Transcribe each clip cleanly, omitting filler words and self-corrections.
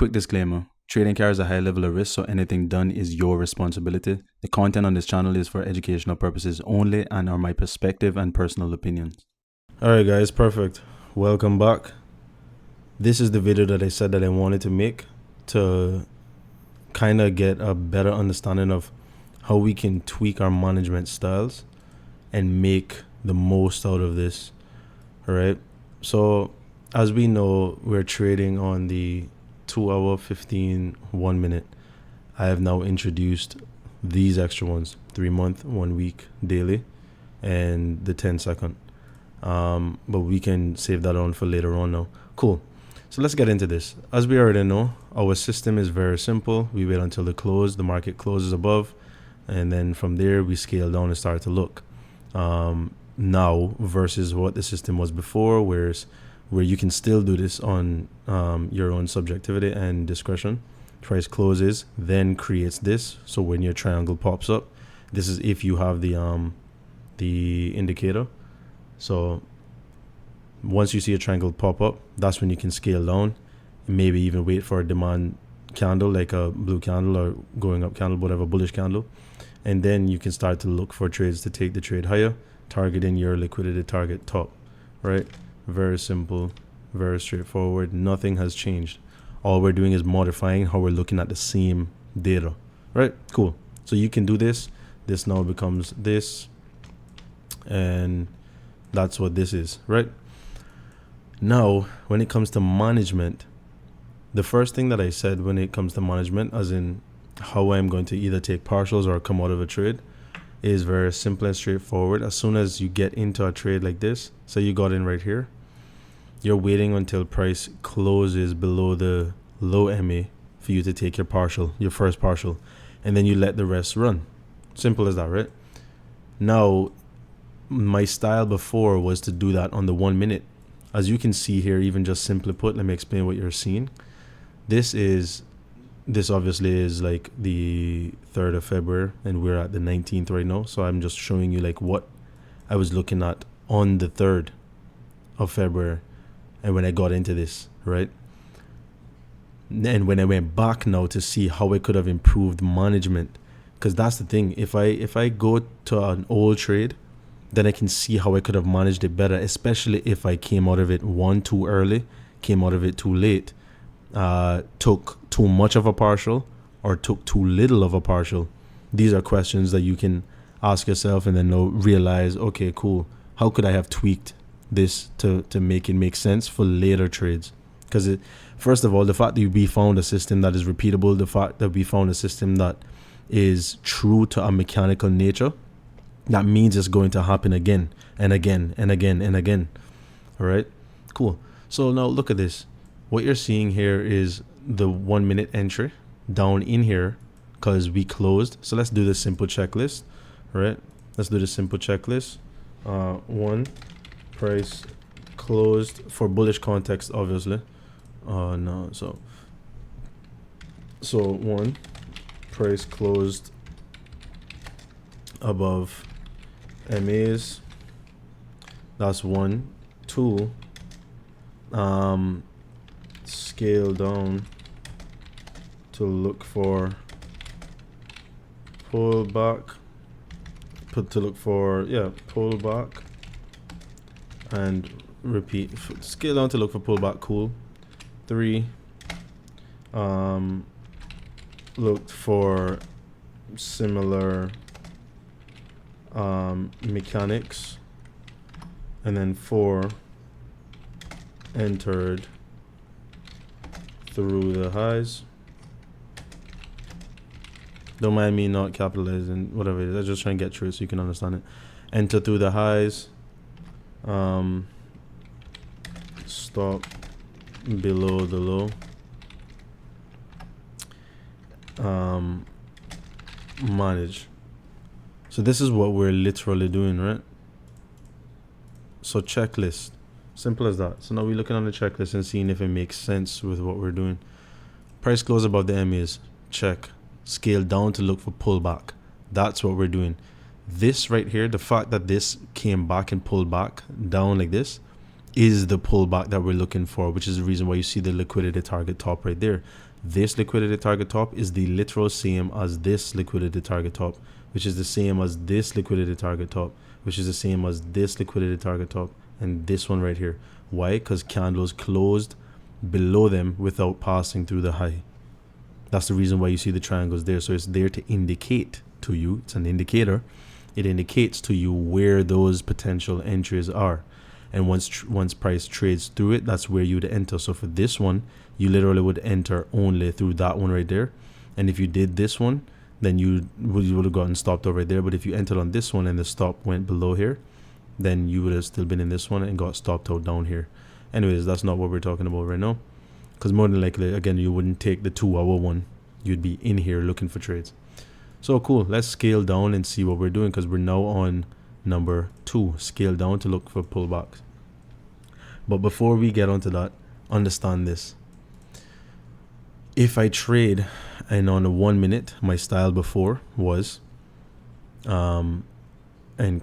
Quick disclaimer. Trading carries a high level of risk, so anything done is your responsibility. The content on this channel is for educational purposes only and are my perspective and personal opinions. Alright guys, perfect. Welcome back. This is the video that I said that I wanted to make to kind of get a better understanding of how we can tweak our management styles and make the most out of this. Alright, so as we know, we're trading on the 2 hour, 15, 1 minute. I have now introduced these extra ones: 3 month, 1 week, daily, and the 10-second. But we can save that on for later on now. Cool. So let's get into this. As we already know, our system is very simple. We wait until the close, the market closes above, and then from there we scale down and start to look. Now versus what the system was before, where you can still do this on your own subjectivity and discretion. Price closes, then creates this. So when your triangle pops up, this is if you have the indicator. So once you see a triangle pop up, that's when you can scale down and maybe even wait for a demand candle, like a blue candle or going up candle, whatever, bullish candle. And then you can start to look for trades to take the trade higher, targeting your liquidity target top, right? Very simple, very straightforward. Nothing has changed. All we're doing is modifying how we're looking at the same data, right? Cool. So you can do this. This now becomes this, and that's what this is, right? Now, when it comes to management, the first thing that I said when it comes to management, as in how I'm going to either take partials or come out of a trade, is very simple and straightforward. As soon as you get into a trade like this, so you got in right here, you're waiting until price closes below the low MA for you to take your partial, your first partial, and then you let the rest run. Simple as that, right? Now, my style before was to do that on the 1 minute. As you can see here, even just simply put, let me explain what you're seeing. This obviously is like the 3rd of February and we're at the 19th right now. So I'm just showing you like what I was looking at on the 3rd of February and when I got into this, right? And when I went back now to see how I could have improved management, because that's the thing. If I go to an old trade, then I can see how I could have managed it better, especially if I came out of it too early, came out of it too late, took too much of a partial or took too little of a partial. These are questions that you can ask yourself and then realize, okay, cool, how could I have tweaked this to make it make sense for later trades? Because first of all, the fact that we found a system that is repeatable, the fact that we found a system that is true to a mechanical nature, that means it's going to happen again and again and again and again. All right, cool. So now look at this. What you're seeing here is the 1 minute entry down in here because we closed. So let's do the simple checklist. All right, let's do the simple checklist. One, price closed for bullish context, obviously. No, so one, price closed above MAs. That's 1. 2, scale down to look for pullback, pullback, and repeat. Scale down to look for pullback. Cool. 3, looked for similar mechanics, and then 4, entered through the highs. Don't mind me not capitalizing, whatever it is. I just try and get through it so you can understand it. Enter through the highs. Stop below the low. Manage. So this is what we're literally doing, right? So checklist, simple as that. So now we're looking on the checklist and seeing if it makes sense with what we're doing. Price close above the MAs, check. Scale down to look for pullback. That's what we're doing. This right here, the fact that this came back and pulled back down like this, is the pullback that we're looking for, which is the reason why you see the liquidity target top right there. This liquidity target top is the literal same as this liquidity target top, which is the same as this liquidity target top, which is the same as this liquidity target top, and this one right here. Why? Because candles closed below them without passing through the high. That's the reason why you see the triangles there. So it's there to indicate to you, it's an indicator. It indicates to you where those potential entries are. And once price trades through it, that's where you would enter. So for this one, you literally would enter only through that one right there. And if you did this one, then you would have gotten stopped over there. But if you entered on this one and the stop went below here, then you would have still been in this one and got stopped out down here. Anyways, that's not what we're talking about right now. Because more than likely, again, you wouldn't take the 2 hour one. You'd be in here looking for trades. So cool. Let's scale down and see what we're doing, because we're now on number 2. Scale down to look for pullbacks. But before we get onto that, understand this. If I trade, and on a 1 minute, my style before was, and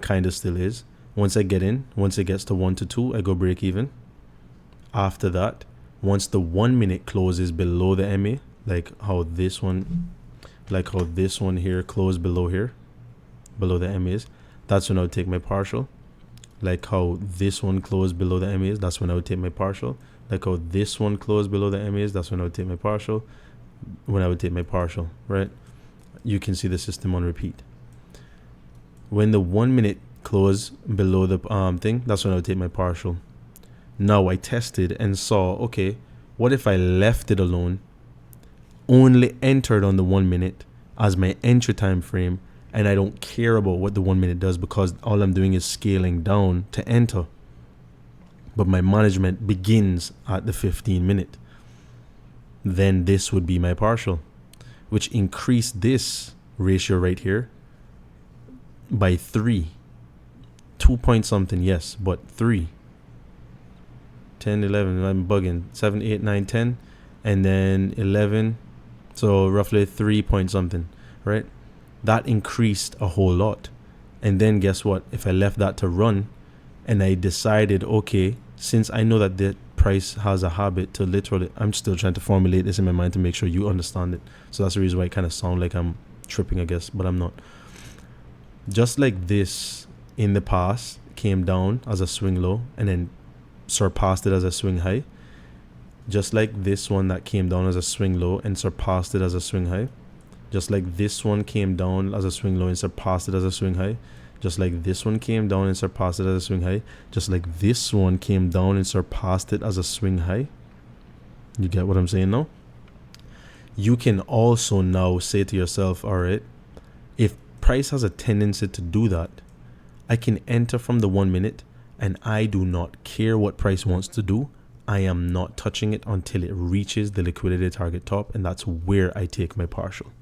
kind of still is, once I get in, once it gets to 1 to 2, I go break even. After that, once the 1 minute closes below the MA, like how this one here closed below here, below the MAs, that's when I would take my partial. Like how this one closed below the MAs, that's when I would take my partial. Like how this one closed below the MAs, that's when I would take my partial. When I would take my partial, right? You can see the system on repeat. When the 1 minute closed below the thing, that's when I would take my partial. Now I tested and saw, okay, what if I left it alone, only entered on the 1 minute as my entry time frame, and I don't care about what the 1 minute does because all I'm doing is scaling down to enter. But my management begins at the 15 minute. Then this would be my partial, which increased this ratio right here by 3. 2 point something, yes, but 3. 10, 11, I'm bugging. 7, 8, 9, 10, and then 11. So roughly 3 point something, right? That increased a whole lot. And then guess what? If I left that to run and I decided, okay, since I know that the price has a habit to literally, I'm still trying to formulate this in my mind to make sure you understand it. So that's the reason why it kind of sounds like I'm tripping, I guess, but I'm not. Just like this in the past came down as a swing low and then surpassed it as a swing high. Just like this one that came down as a swing low and surpassed it as a swing high. Just like this one came down as a swing low and surpassed it as a swing high. Just like this one came down and surpassed it as a swing high. Just like this one came down and surpassed it as a swing high. You get what I'm saying now? You can also now say to yourself, all right, if price has a tendency to do that, I can enter from the 1 minute and I do not care what price wants to do. I am not touching it until it reaches the liquidity target top, and that's where I take my partial.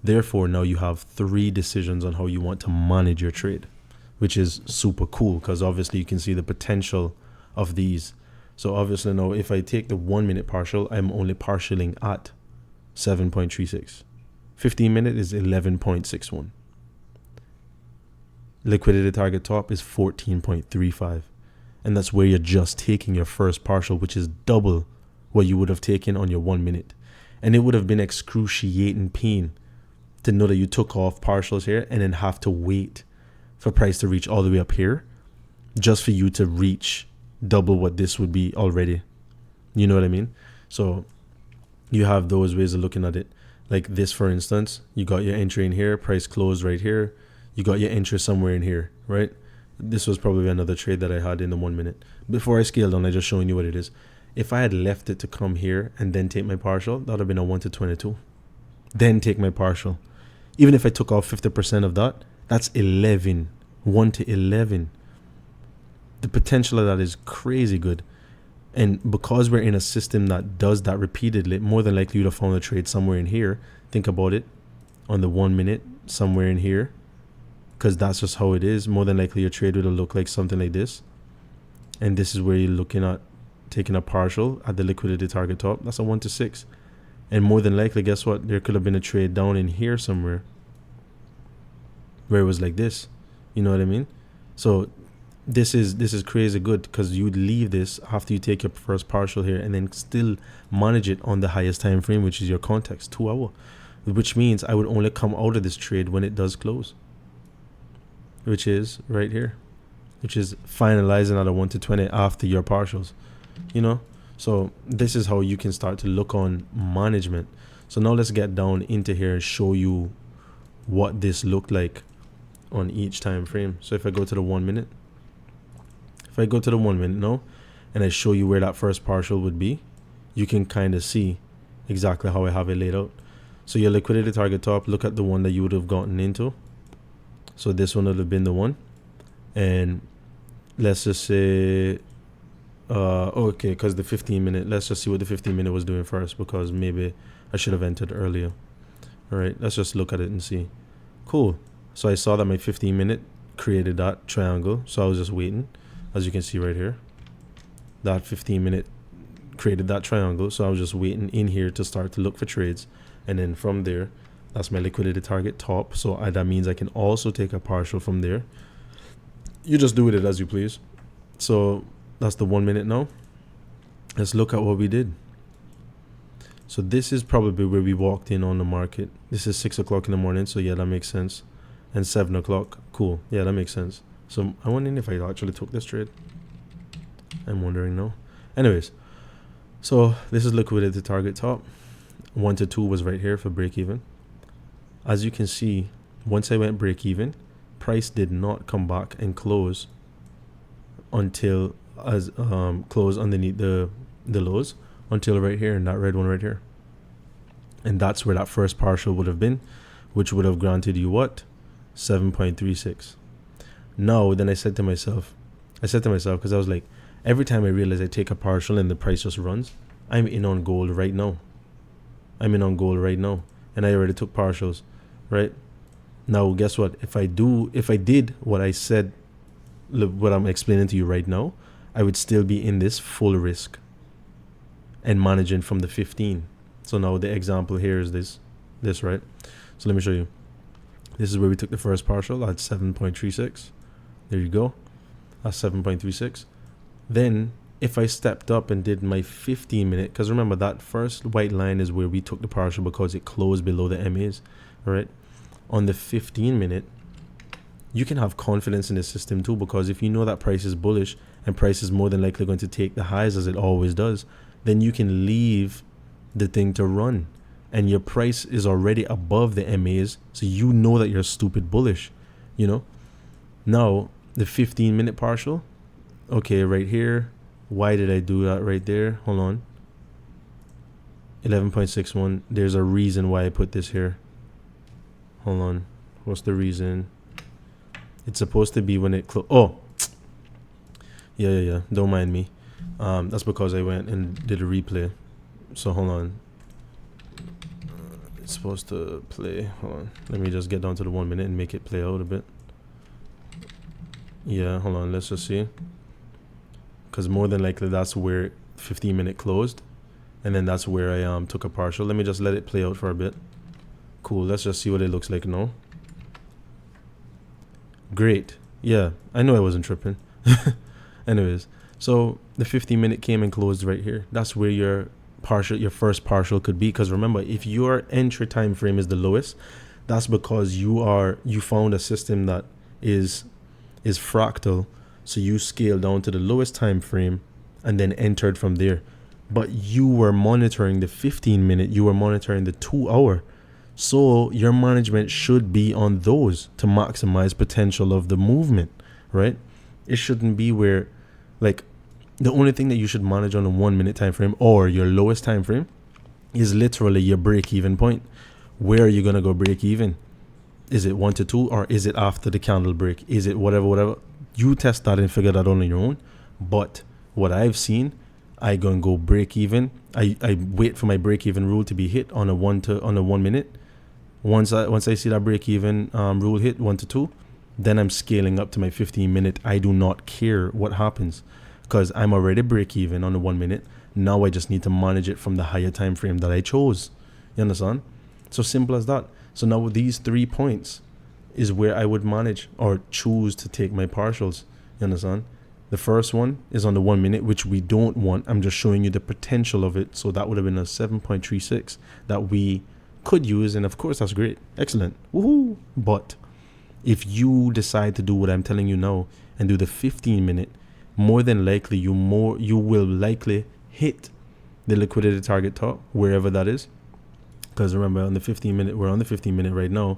Therefore, now you have 3 decisions on how you want to manage your trade, which is super cool because obviously you can see the potential of these. So obviously now if I take the 1 minute partial, I'm only partialing at 7.36. 15 minute is 11.61. Liquidity target top is 14.35. And that's where you're just taking your first partial, which is double what you would have taken on your 1 minute. And it would have been excruciating pain to know that you took off partials here and then have to wait for price to reach all the way up here just for you to reach double what this would be already. You know what I mean? So you have those ways of looking at it. Like this, for instance, you got your entry in here, price closed right here. You got your entry somewhere in here, right? This was probably another trade that I had in the 1 minute. Before I scaled down, I just showing you what it is. If I had left it to come here and then take my partial, that would have been a 1 to 22. Then take my partial. Even if I took off 50% of that, that's 11. 1 to 11. The potential of that is crazy good. And because we're in a system that does that repeatedly, more than likely you'd have found a trade somewhere in here. Think about it. On the 1 minute, somewhere in here. Because that's just how it is. More than likely your trade would look like something like this. And this is where you're looking at taking a partial at the liquidity target top. That's a 1 to 6. And more than likely, guess what? There could have been a trade down in here somewhere where it was like this. You know what I mean? So this is crazy good, because you'd leave this after you take your first partial here and then still manage it on the highest time frame, which is your context 2 hour, which means I would only come out of this trade when it does close, which is right here, which is finalizing at a 1 to 20 after your partials, you know. So this is how you can start to look on management. So now let's get down into here and show you what this looked like on each time frame. So if I go to the 1 minute, if I go to the 1 minute now and I show you where that first partial would be, you can kind of see exactly how I have it laid out. So your liquidity target top, look at the one that you would have gotten into. So this one would have been the one. And let's just say, okay, because the 15 minute, let's just see what the 15 minute was doing first, because maybe I should have entered earlier. All right, let's just look at it and see. Cool. So I saw that my 15 minute created that triangle. So I was just waiting. As you can see right here, that 15 minute created that triangle. So I was just waiting in here to start to look for trades. And then from there, that's my liquidity target top. So that means I can also take a partial from there. You just do with it as you please. So that's the 1 minute now. Let's look at what we did. So this is probably where we walked in on the market. This is 6 o'clock in the morning. So yeah, that makes sense. And 7 o'clock. Cool. Yeah, that makes sense. So I'm wondering if I actually took this trade. I'm wondering now. Anyways, so this is liquidity target top. 1 to 2 was right here for break even. As you can see, once I went break even, price did not come back and close until close underneath the lows until right here, and that red one right here. And that's where that first partial would have been, which would have granted you what? 7.36. Now, then I said to myself, because I was like, every time I realize I take a partial and the price just runs, I'm in on gold right now. And I already took partials, right? Now, guess what? If I did what I said, what I'm explaining to you right now, I would still be in this full risk and managing from the 15. So now the example here is this, right? So let me show you. This is where we took the first partial at 7.36. There you go. That's 7.36. Then if I stepped up and did my 15 minute, because remember that first white line is where we took the partial because it closed below the MAs, all right? On the 15 minute, you can have confidence in the system too, because if you know that price is bullish and price is more than likely going to take the highs as it always does, then you can leave the thing to run. And your price is already above the MAs, so you know that you're stupid bullish, you know? Now, the 15 minute partial, okay, right here. Why did I do that right there? Hold on. 11.61. There's a reason why I put this here. Hold on. What's the reason? It's supposed to be when it close. Oh, yeah. Don't mind me. That's because I went and did a replay. So hold on. It's supposed to play. Hold on. Let me just get down to the 1 minute and make it play out a bit. Yeah, hold on. Let's just see. Because more than likely that's where 15 minute closed, and then that's where I took a partial. Let me just let it play out for a bit. Cool. Let's just see what it looks like now. Great. Yeah, I know I wasn't tripping. Anyways, so the 15 minute came and closed right here. That's where your first partial could be. Because remember, if your entry time frame is the lowest, that's because you found a system that is fractal. So you scale down to the lowest time frame and then entered from there. But you were monitoring the 15 minute, you were monitoring the 2 hour. So your management should be on those to maximize potential of the movement, right? It shouldn't be where, like, the only thing that you should manage on a 1 minute time frame or your lowest time frame is literally your break even point. Where are you going to go break even? Is it 1 to 2 or is it after the candle break? Is it whatever? You test that and figure that out on your own. But what I've seen, I go and go break even. I wait for my break even rule to be hit on a 1 minute. Once I see that break even rule hit 1 to 2, then I'm scaling up to my 15 minute. I do not care what happens because I'm already break even on the 1 minute. Now I just need to manage it from the higher time frame that I chose. You understand? So simple as that. So now with these 3 points is where I would manage or choose to take my partials. You understand? The first one is on the 1 minute, which we don't want. I'm just showing you the potential of it. So that would have been a 7.36 that we could use. And of course, that's great. Excellent. Woohoo. But if you decide to do what I'm telling you now and do the 15 minute, more than likely you will likely hit the liquidity target top, wherever that is. Because remember, on the 15 minute, we're on the 15 minute right now.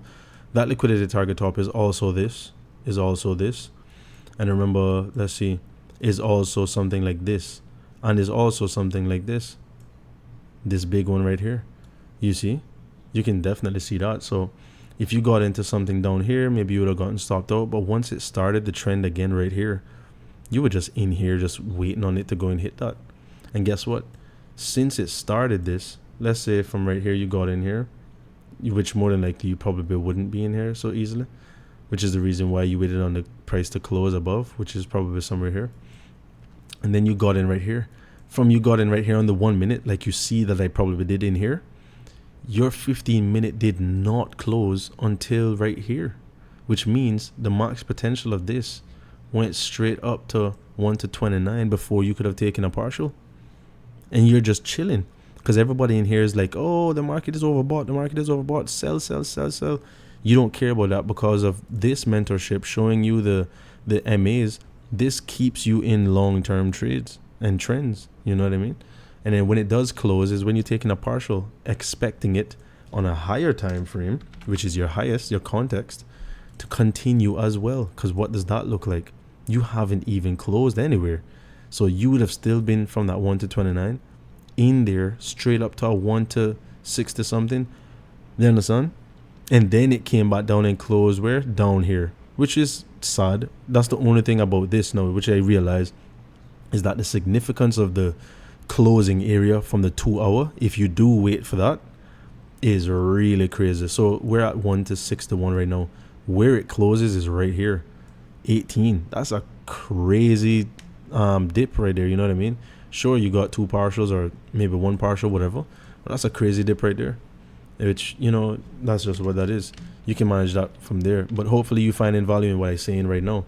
That liquidity target top is also this, and remember, let's see, is also something like this, and is also something like this big one right here. You see, you can definitely see that. So if you got into something down here, maybe you would have gotten stopped out. But once it started the trend again right here, you were just in here just waiting on it to go and hit that. And guess what? Since it started this, let's say from right here you got in here, which more than likely you probably wouldn't be in here so easily, which is the reason why you waited on the price to close above, which is probably somewhere here. And then you got in right here. From you got in right here on the 1 minute, like you see that I probably did in here, your 15 minute did not close until right here, which means the max potential of this went straight up to 1 to 29 before you could have taken a partial. And you're just chilling because everybody in here is like, oh, the market is overbought, sell. You don't care about that because of this mentorship showing you the MAs. This keeps you in long-term trades and trends. You know what I mean? And then when it does close is when you're taking a partial, expecting it on a higher time frame, which is your highest, your context, to continue as well. Because what does that look like? You haven't even closed anywhere. So you would have still been from that 1 to 29 in there straight up to a 1 to 60 something. You understand? And then it came back down and closed where? Down here, which is sad. That's the only thing about this now, which I realize is that the significance of the closing area from the 2 hour, if you do wait for that, is really crazy. So we're at 1 to 6 to 1 right now. Where it closes is right here, 18. That's a crazy dip right there. You know what I mean? Sure, you got 2 partials or maybe 1 partial, whatever, but that's a crazy dip right there, which, you know, that's just what that is. You can manage that from there, but hopefully you find value in what I'm saying right now.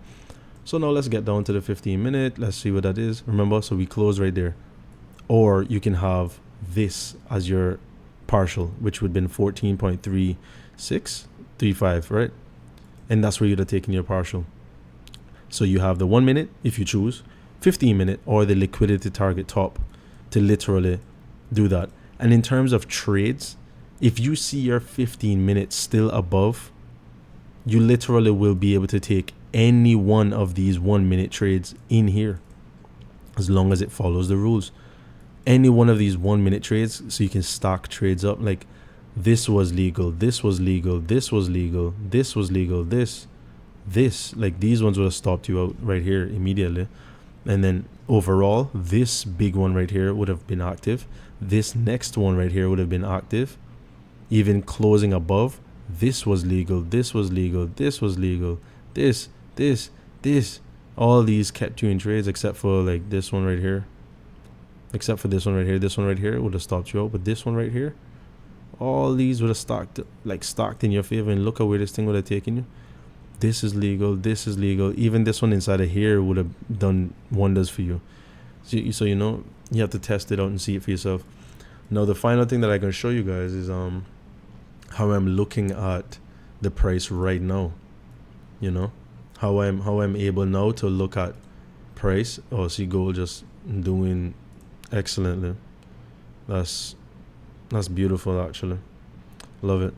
So now let's get down to the 15 minute. Let's see what that is. Remember, so we close right there. Or you can have this as your partial, which would have been 14.3635, right? And that's where you'd have taken your partial. So you have the 1 minute, if you choose, 15 minute, or the liquidity target top to literally do that. And in terms of trades, if you see your 15 minutes still above, you literally will be able to take any one of these 1 minute trades in here, as long as it follows the rules. Any one of these 1 minute trades, so you can stack trades up. Like this was legal, this was legal, this was legal, this was legal, this, like these ones would have stopped you out right here immediately. And then overall, this big one right here would have been active. This next one right here would have been active. Even closing above, this was legal, this was legal, this was legal, this. All these kept you in trades except for like this one right here. Except for this one right here. This one right here would have stopped you out. But this one right here, all these would have stocked in your favor. And look at where this thing would have taken you. This is legal. This is legal. Even this one inside of here would have done wonders for you. So you know, you have to test it out and see it for yourself. Now, the final thing that I can show you guys is how I'm looking at the price right now. You know, how I'm able now to look at price. Oh, see gold just doing excellently. That's beautiful, actually. Love it.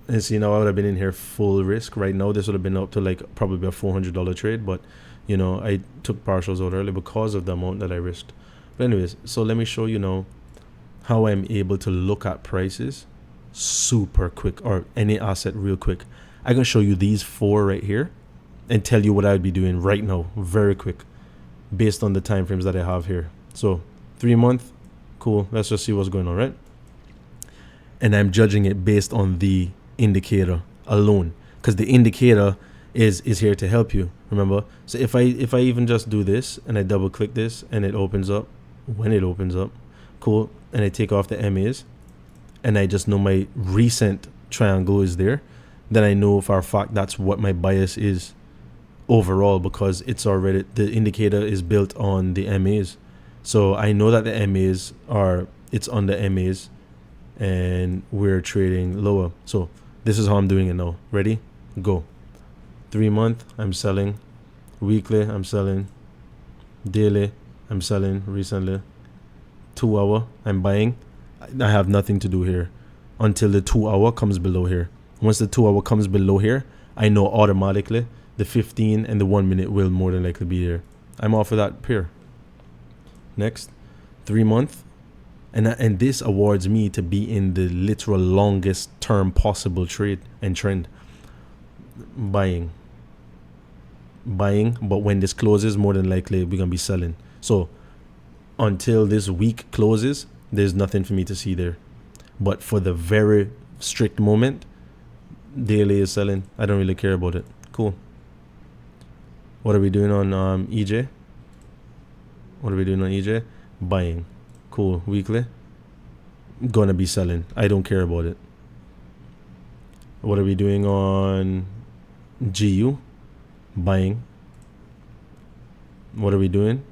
And see, now I would have been in here full risk. Right now, this would have been up to like probably a $400 trade. But, you know, I took partials out early because of the amount that I risked. But anyways, so let me show you now how I'm able to look at prices super quick, or any asset real quick. I can show you these 4 right here and tell you what I would be doing right now, very quick, based on the time frames that I have here. So 3 month, cool. Let's just see what's going on, right? And I'm judging it based on the indicator alone, because the indicator is here to help you, remember? So if I even just do this and I double click this and it opens up, when it opens up, cool, and I take off the MAs and I just know my recent triangle is there, then I know for a fact that's what my bias is overall, because it's already, the indicator is built on the MAs. So I know that the MAs are, it's on the MAs and we're trading lower. So this is how I'm doing it now. Ready? Go. 3 month, I'm selling. Weekly, I'm selling. Daily, I'm selling recently. 2 hour, I'm buying. I have nothing to do here until the 2 hour comes below here. Once the 2 hour comes below here, I know automatically the 15 and the 1 minute will more than likely be there. I'm off of that pair. Next, 3 month, and this awards me to be in the literal longest term possible trade and trend. Buying, but when this closes, more than likely we're gonna be selling. So until this week closes, there's nothing for me to see there. But for the very strict moment, daily is selling. I don't really care about it. Cool. What are we doing on EJ? What are we doing on EJ? Buying. Cool. Weekly, gonna be selling. I don't care about it. What are we doing on GU? Buying. What are we doing?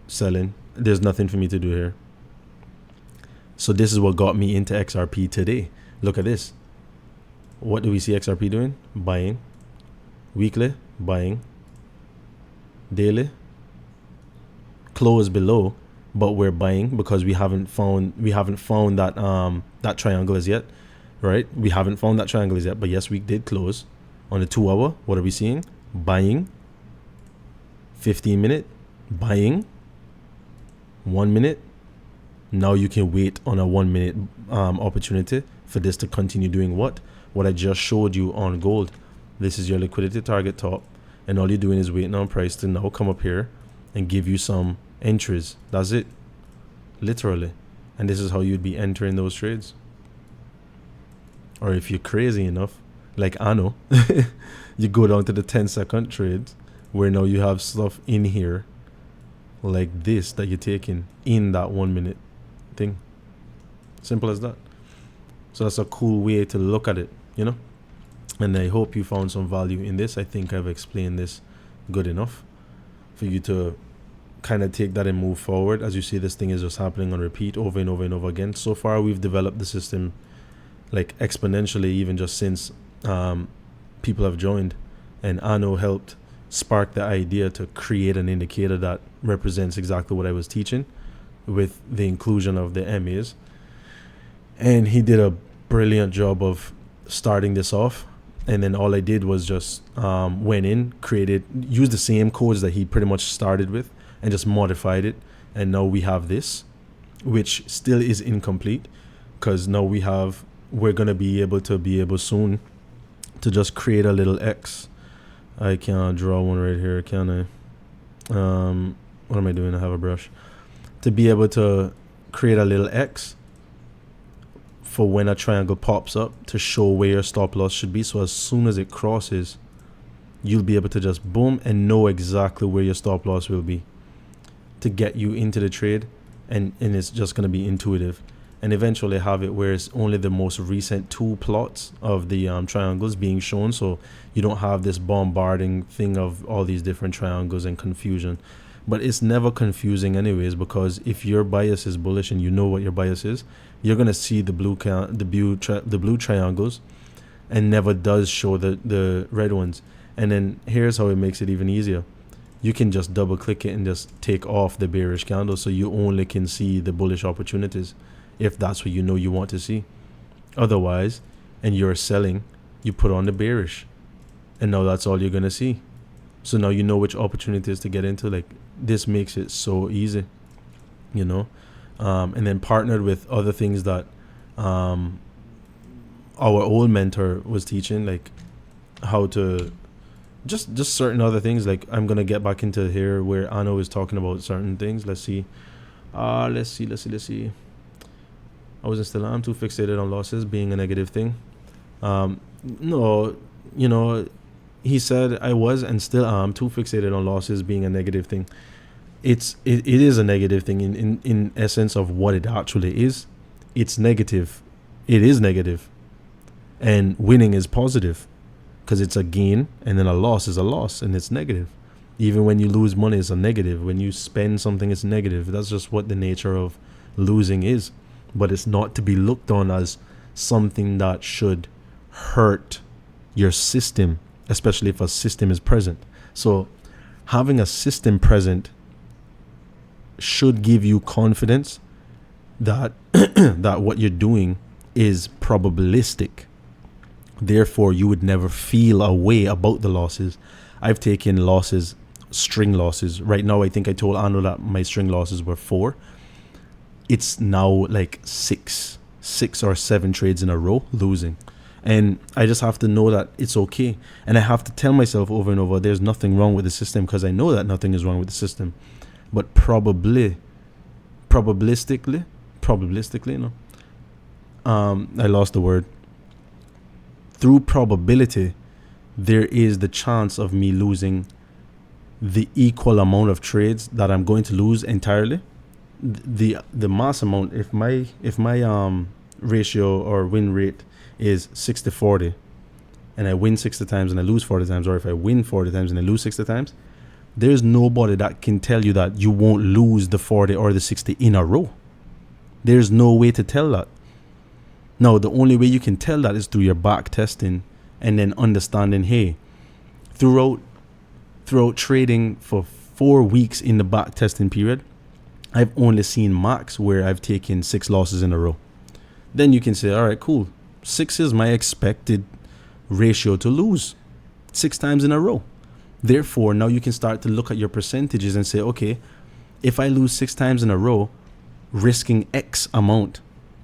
Selling. There's nothing for me to do here. So this is what got me into XRP today. Look at this. What do we see XRP doing? Buying. Weekly, buying. Daily, close below, but we're buying because we haven't found that that triangle as yet, right? We haven't found that triangle as yet, but yes, we did close on the 2 hour. What are we seeing? Buying. 15 minute, buying. 1 minute. Now you can wait on a 1 minute opportunity for this to continue doing what I just showed you on gold. This is your liquidity target top, and all you're doing is waiting on price to now come up here and give you some entries. That's it, literally. And this is how you'd be entering those trades. Or if you're crazy enough, like I know, you go down to the 10-second trades where now you have stuff in here like this that you're taking in that 1 minute thing. Simple as that. So that's a cool way to look at it, you know. And I hope you found some value in this. I think I've explained this good enough for you to kind of take that and move forward. As you see, this thing is just happening on repeat over and over and over again. So far, we've developed the system like exponentially, even just since people have joined. And Anno helped spark the idea to create an indicator that represents exactly what I was teaching with the inclusion of the MAs. And he did a brilliant job of starting this off. And then all I did was just went in, used the same codes that he pretty much started with and just modified it. And now we have this, which still is incomplete, because now we're going to be able soon to just create a little X. I can't draw one right here, can I? What am I doing? I have a brush. To be able to create a little X for when a triangle pops up to show where your stop loss should be. So as soon as it crosses, you'll be able to just boom and know exactly where your stop loss will be to get you into the trade. And it's just going to be intuitive. And eventually have it where it's only the most recent 2 plots of the triangles being shown. So you don't have this bombarding thing of all these different triangles and confusion. But it's never confusing anyways, because if your bias is bullish and you know what your bias is, you're going to see the blue triangles and never does show the red ones. And then here's how it makes it even easier. You can just double click it and just take off the bearish candle, so you only can see the bullish opportunities if that's what you know you want to see. Otherwise, and you're selling, you put on the bearish, and now that's all you're going to see. So now you know which opportunities to get into. Like, this makes it so easy, you know. And then partnered with other things that our old mentor was teaching, like how to just certain other things. Like, I'm gonna get back into here where Anno is talking about certain things. Let's see. I wasn't still. I'm too fixated on losses being a negative thing. No, you know, he said I was and still am too fixated on losses being a negative thing. It is a negative thing in essence of what it actually is. It's negative. It is negative. And winning is positive because it's a gain, and then a loss is a loss, and it's negative. Even when you lose money, it's a negative. When you spend something, it's negative. That's just what the nature of losing is. But it's not to be looked on as something that should hurt your system, especially if a system is present. So having a system present should give you confidence that that what you're doing is probabilistic. Therefore, you would never feel a way about the losses. I've taken losses, string losses. Right now, I think I told Ando that my string losses were 4. It's now like 6 or 7 trades in a row losing. And I just have to know that it's okay. And I have to tell myself over and over, there's nothing wrong with the system, because I know that nothing is wrong with the system. But probabilistically, no. I lost the word. Through probability, there is the chance of me losing the equal amount of trades that I'm going to lose entirely. The mass amount, if my ratio or win rate is 60-40, and I win 60 times and I lose 40 times, or if I win 40 times and I lose 60 times, there's nobody that can tell you that you won't lose the 40 or the 60 in a row. There's no way to tell that. Now, the only way you can tell that is through your back testing, and then understanding, hey, throughout trading for 4 weeks in the back testing period, I've only seen max where I've taken 6 losses in a row. Then you can say, all right, cool. 6 is my expected ratio to lose 6 times in a row. Therefore, now you can start to look at your percentages and say, okay, if I lose 6 times in a row, risking X amount,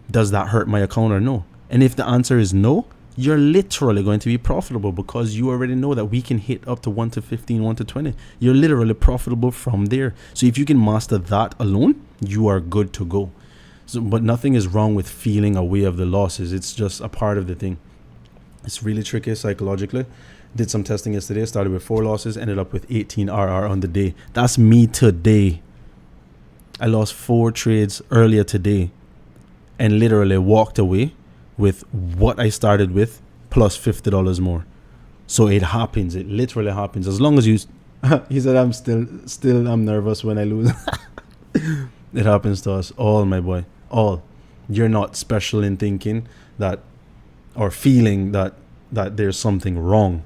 does that hurt my account or no? And if the answer is no, you're literally going to be profitable, because you already know that we can hit up to 1 to 15, 1 to 20. You're literally profitable from there. So if you can master that alone, you are good to go. So, but nothing is wrong with feeling aware of the losses. It's just a part of the thing. It's really tricky psychologically. Did some testing yesterday, started with 4 losses, ended up with 18 RR on the day. That's me today. I lost 4 trades earlier today and literally walked away with what I started with plus $50 more. So it happens. It literally happens. As long as you... He said, I'm nervous when I lose. It happens to us all, my boy. All. You're not special in thinking that, or feeling that there's something wrong.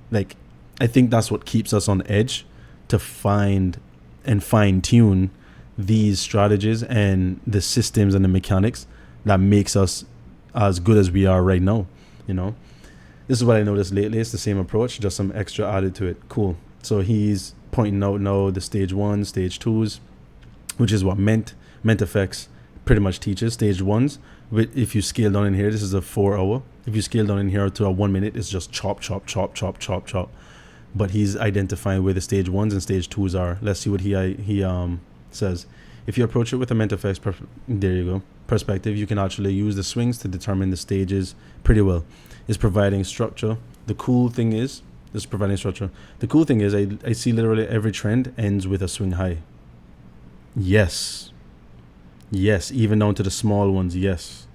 Like, I think that's what keeps us on edge, to find and fine tune these strategies and the systems and the mechanics that makes us as good as we are right now. You know, this is what I noticed lately. It's the same approach, just some extra added to it. Cool. So he's pointing out now the stage 1, stage 2s, which is what Ment Effects pretty much teaches. Stage 1s, if you scale down in here, this is a 4 hour. If you scale down in here to a 1 minute, it's just chop. But he's identifying where the stage 1s and stage 2s are. Let's see what he says. If you approach it with a Ment Effects, there you go, perspective, you can actually use the swings to determine the stages pretty well. It's providing structure. The cool thing is, I see literally every trend ends with a swing high. Yes, even down to the small ones. Yes,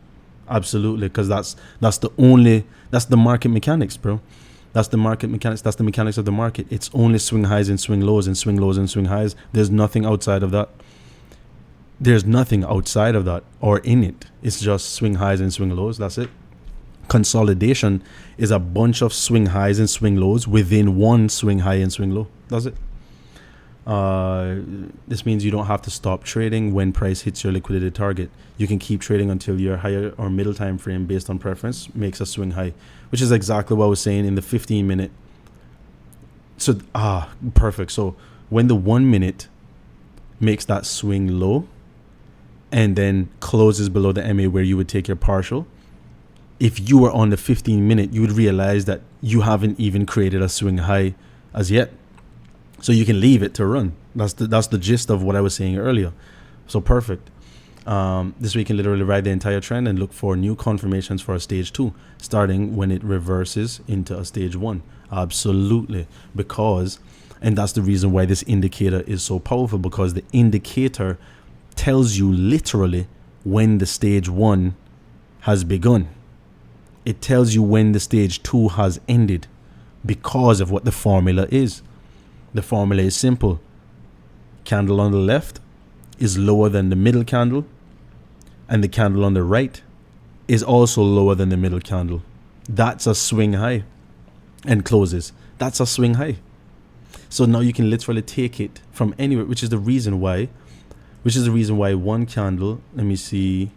absolutely, because that's the market mechanics, bro. That's the market mechanics. That's the mechanics of the market. It's only swing highs and swing lows and swing lows and swing highs. There's nothing outside of that. Or in it. It's just swing highs and swing lows. That's it. Consolidation is a bunch of swing highs and swing lows within one swing high and swing low. That's it. This means you don't have to stop trading when price hits your liquidity target. You can keep trading until your higher or middle time frame based on preference makes a swing high, which is exactly what I was saying in the 15 minute. So perfect. So when the 1 minute makes that swing low and then closes below the MA where you would take your partial, if you were on the 15 minute, you would realize that you haven't even created a swing high as yet. So you can leave it to run. That's the gist of what I was saying earlier. So perfect. This way you can literally ride the entire trend and look for new confirmations for a stage 2, starting when it reverses into a stage 1. Absolutely. And that's the reason why this indicator is so powerful, because the indicator tells you literally when the stage 1 has begun. It tells you when the stage 2 has ended because of what the formula is. The formula is simple. Candle on the left is lower than the middle candle, and the candle on the right is also lower than the middle candle. That's a swing high and closes. That's a swing high. So now you can literally take it from anywhere, which is the reason why one candle, let me see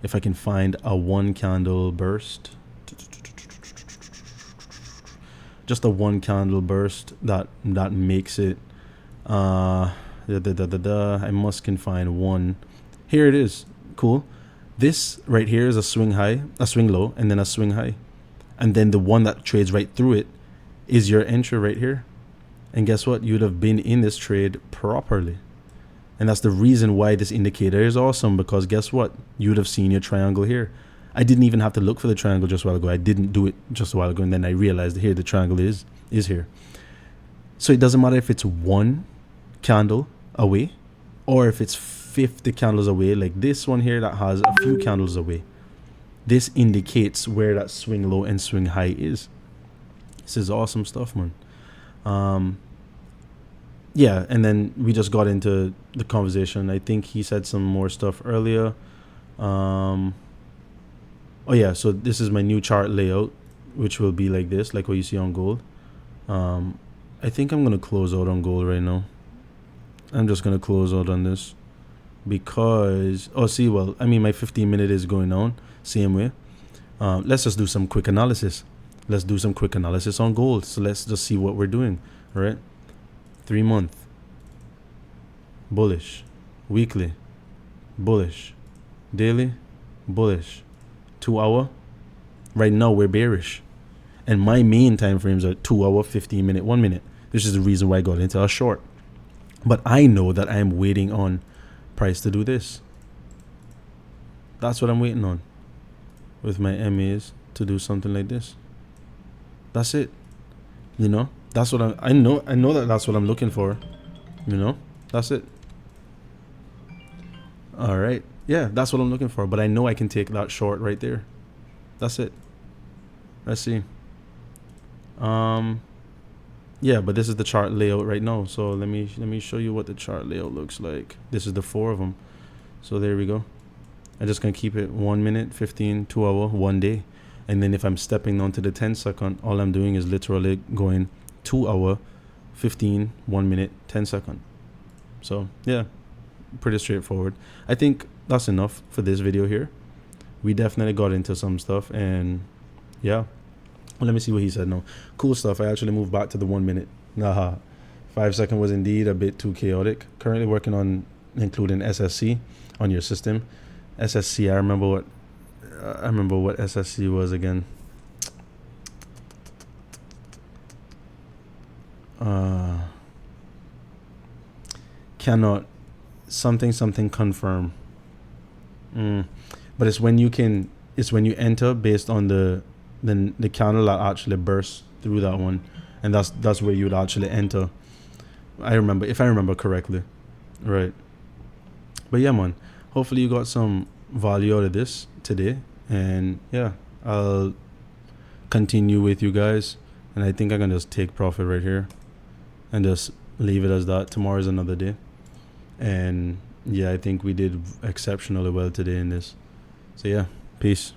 if I can find a one candle burst. Just a one candle burst that makes it I must can find one. Here it is. Cool. This right here is a swing high, a swing low, and then a swing high. And then the one that trades right through it is your entry right here. And guess what? You'd have been in this trade properly. And that's the reason why this indicator is awesome, because guess what? You'd have seen your triangle here. I didn't even have to look for the triangle just a while ago. I didn't do it just a while ago, and then I realized here the triangle is here. So it doesn't matter if it's one candle away or if it's 50 candles away, like this one here that has a few candles away. This indicates where that swing low and swing high is. This is awesome stuff, man. Yeah, and then we just got into the conversation. I think he said some more stuff earlier. Oh yeah, so this is my new chart layout, which will be like this, like what you see on gold. I think I'm gonna close out on gold right now. I'm just gonna close out on this because my 15-minute is going on same way. Let's just do some quick analysis. Let's do some quick analysis on gold. So let's just see what we're doing. All right, 3 month bullish, weekly bullish, daily bullish, 2 hour. Right now we're bearish, and my main time frames are 2 hour, 15 minute, 1 minute. This is the reason why I got into a short. But I know that I'm waiting on price to do this. That's what I'm waiting on with my MAs, to do something like this. That's it. You know, that's what I know that that's what I'm looking for. You know, that's it. All right. Yeah, that's what I'm looking for. But I know I can take that short right there. That's it. Let's see. Yeah, but this is the chart layout right now. So let me show you what the chart layout looks like. This is the 4 of them. So there we go. I'm just gonna keep it 1 minute, 15, 2 hour, 1 day. And then if I'm stepping down to the 10 second, all I'm doing is literally going 2 hour, 15, 1 minute, 10 second. So yeah, pretty straightforward. I think that's enough for this video here. We definitely got into some stuff, and yeah. Well, let me see what he said now. Cool stuff. I actually moved back to the 1 minute. 5 second was indeed a bit too chaotic. Currently working on including SSC on your system. SSC, I remember what SSC was again. Cannot something confirm. But it's when you enter based on the candle that actually bursts through that one, and that's where you would actually enter. If I remember correctly, right? But yeah, man, hopefully you got some value out of this today, and yeah, I'll continue with you guys, and I think I can just take profit right here and just leave it as that. Tomorrow is another day, and yeah, I think we did exceptionally well today in this. So yeah, peace.